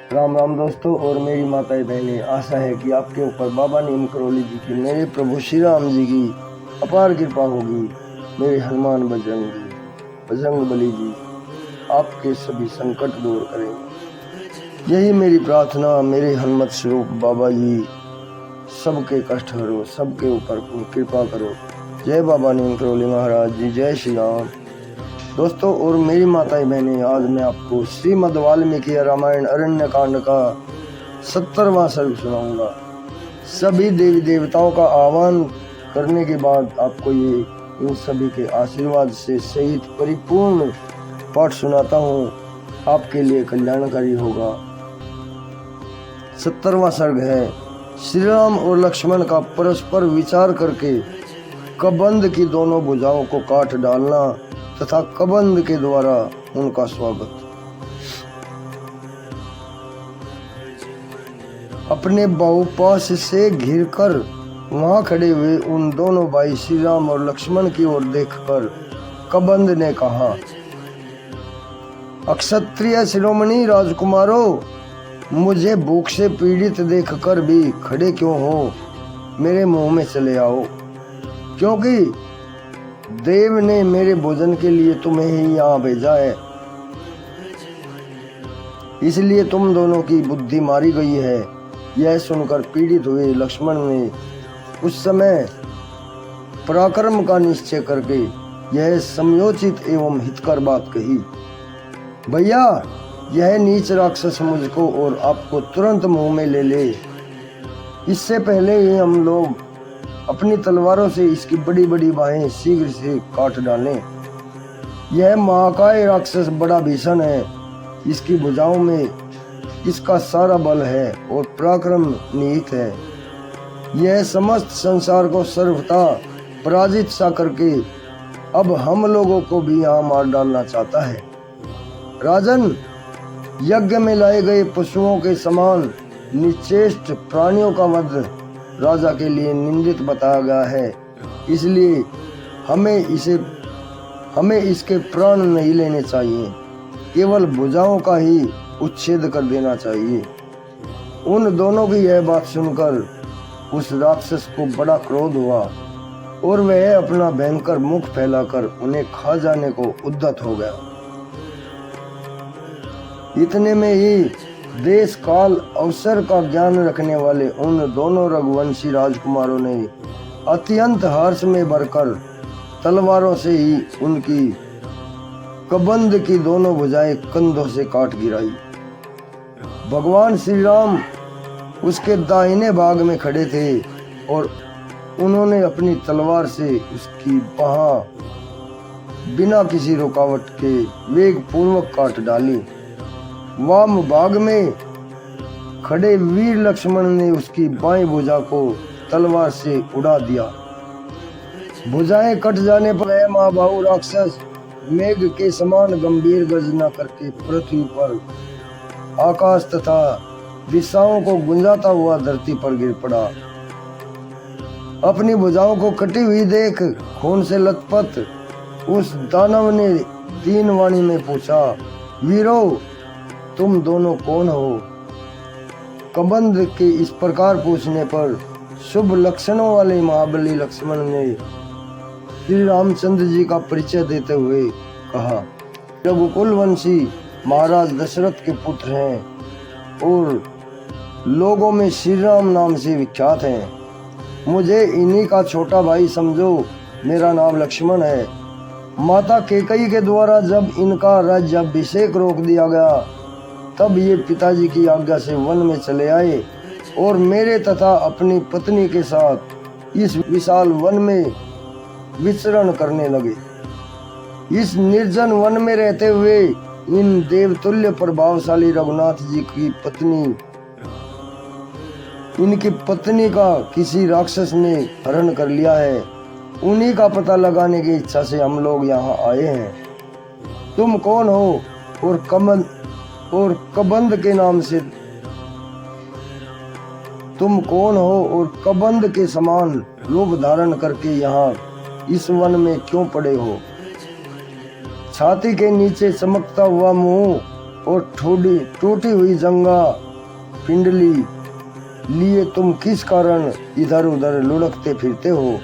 राम राम दोस्तों और मेरी माताएं बहनें, आशा है कि आपके ऊपर बाबा नीम करौली जी की, मेरे प्रभु श्री राम जी की अपार कृपा होगी। मेरे हनुमान बजरंग बली जी आपके सभी संकट दूर करेंगे, यही मेरी प्रार्थना। मेरे हनुमत स्वरूप बाबा जी सबके कष्ट हरो, सबके ऊपर कृपा करो। जय बाबा नीम करौली महाराज जी, जय श्री राम। दोस्तों और मेरी माताएं बहनें, आज मैं आपको श्रीमद् वाल्मीकि रामायण अरण्य कांड का 70वां सर्ग सुनाऊंगा। सभी देवी देवताओं का आह्वान करने के बाद आपको ये इन सभी के आशीर्वाद से सहित परिपूर्ण पाठ सुनाता हूँ, आपके लिए कल्याणकारी होगा। 70वां सर्ग है। श्री राम और लक्ष्मण का परस्पर विचार करके कबंध की दोनों भुजाओं को काट डालना तथा कबंध के द्वारा उनका स्वागत। अपने बाहुपाश से घिरकर वहां खड़े हुए उन दोनों भाई श्री राम और लक्ष्मण की ओर देखकर कबंध ने कहा, अक्षत्रिय शिरोमणि राजकुमारों, मुझे भूख से पीड़ित देखकर भी खड़े क्यों हो? मेरे मुंह में चले आओ, क्योंकि देव ने मेरे भोजन के लिए तुम्हें ही यहाँ भेजा है। इसलिए तुम दोनों की बुद्धि मारी गई है। यह सुनकर पीड़ित हुए लक्ष्मण ने उस समय पराक्रम का निश्चय करके यह समयोचित एवं हितकर बात कही, भैया, यह नीच राक्षस मुझको और आपको तुरंत मुंह में ले ले। इससे पहले ही हम लोग अपनी तलवारों से इसकी बड़ी बड़ी बाहें शीघ्र से काट डालें। यह महाकाय राक्षस बड़ा भीषण है। इसकी भुजाओं में इसका सारा बल है और पराक्रम निहित है। यह समस्त संसार को सर्वथा पराजित सा करके अब हम लोगों को भी यहाँ मार डालना चाहता है। राजन, यज्ञ में लाए गए पशुओं के समान निश्चेष्ट प्राणियों का वध राजा के लिए निंदित बताया गया है। इसलिए हमें इसके प्राण नहीं लेने चाहिए, केवल भुजाओं का ही उच्छेद कर देना चाहिए। उन दोनों की यह बात सुनकर उस राक्षस को बड़ा क्रोध हुआ और वह अपना भयंकर मुख फैलाकर उन्हें खा जाने को उद्यत हो गया। इतने में ही देश काल अवसर का ज्ञान रखने वाले उन दोनों रघुवंशी राजकुमारों ने अत्यंत हर्ष में भरकर तलवारों से ही उनकी कबंध की दोनों भुजाएं कंधों से काट गिराई। भगवान श्री राम उसके दाहिने भाग में खड़े थे और उन्होंने अपनी तलवार से उसकी बाह बिना किसी रुकावट के वेग पूर्वक काट डाली। वाम भाग में खड़े वीर लक्ष्मण ने उसकी बाएं भुजा को तलवार से उड़ा दिया। भुजाएं कट जाने पर वह महाबाहु राक्षस मेघ के समान गंभीर गर्जना करके पृथ्वी पर, आकाश तथा दिशाओं को गुंजाता हुआ धरती पर गिर पड़ा। अपनी भुजाओं को कटी हुई देख खून से लथपथ उस दानव ने दीन वाणी में पूछा, वीरों, तुम दोनों कौन हो? कबंध के इस प्रकार पूछने पर शुभ लक्षणों वाले महाबली लक्ष्मण ने श्री रामचंद्र जी का परिचय देते हुए कहा, रघुकुल वंशी महाराज दशरथ के पुत्र हैं और लोगों में श्री राम नाम से विख्यात हैं। मुझे इन्हीं का छोटा भाई समझो। मेरा नाम लक्ष्मण है। माता कैकेयी के द्वारा जब इनका राज्याभिषेक रोक दिया गया, तब ये पिताजी की आज्ञा से वन में चले आए और मेरे तथा अपनी पत्नी के साथ इस विशाल वन में विचरण करने लगे। इस निर्जन वन में रहते हुए इन देवतुल्य प्रभावशाली रघुनाथ जी की इनकी पत्नी का किसी राक्षस ने हरण कर लिया है। उन्हीं का पता लगाने की इच्छा से हम लोग यहाँ आए हैं। तुम कौन हो और कबंध के नाम से तुम कौन हो और कबंध के समान रूप धारण करके यहाँ इस वन में क्यों पड़े हो? छाती के नीचे चमकता हुआ मुंह और थोड़ी टूटी हुई जंगा पिंडली लिए तुम किस कारण इधर उधर लुढ़कते फिरते हो।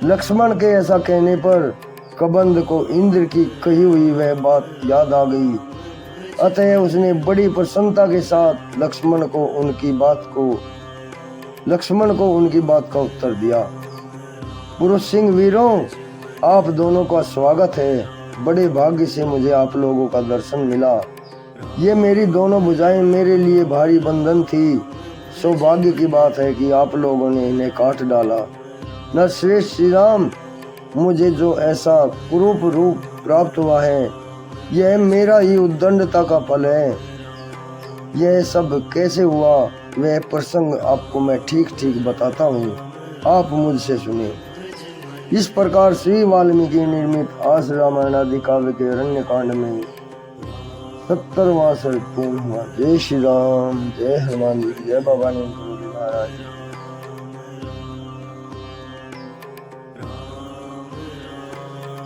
लक्ष्मण के ऐसा कहने पर कबंध को इंद्र की कही हुई वह बात याद आ गई। अतः उसने बड़ी प्रसन्नता के साथ लक्ष्मण को उनकी बात का उत्तर दिया। पुरुष सिंह वीरों, आप दोनों का स्वागत है। बड़े भाग्य से मुझे आप लोगों का दर्शन मिला। ये मेरी दोनों भुजाएं मेरे लिए भारी बंधन थी। सौभाग्य की बात है कि आप लोगों ने इन्हें काट डाला। नरश्रेष्ठ श्री राम, मुझे जो ऐसा कुरूप रूप प्राप्त हुआ है, यह मेरा ही उद्दंडता का फल है। यह सब कैसे हुआ वह प्रसंग आपको मैं ठीक ठीक बताता हूँ, आप मुझसे सुने। इस प्रकार श्री वाल्मीकि निर्मित आस रामायण आदि काव्य के अरण्य कांड में 70वां सर्ग पूर्ण हुआ। जय श्री राम, जय हनुमान जी, जय बाबा नीम करोली महाराज।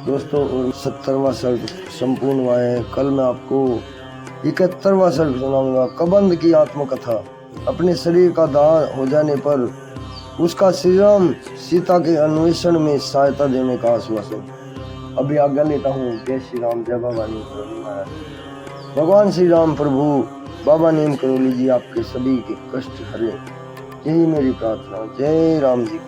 दोस्तों, और 70वां सर्ग संपूर्ण हुआ है। कल मैं आपको 71वां सर्ग सुनाऊंगा। कबंध की आत्मकथा। अपने शरीर का दाह हो जाने पर उसका श्री राम सीता के अन्वेषण में सहायता देने का आश्वासन। अभी आज्ञा लेता हूँ। जय श्री राम, जय बाबा नीम करोली महाराज। भगवान श्री राम प्रभु बाबा नीम करोली जी आपके सभी के कष्ट हरे, यही मेरी प्रार्थना। जय राम जी।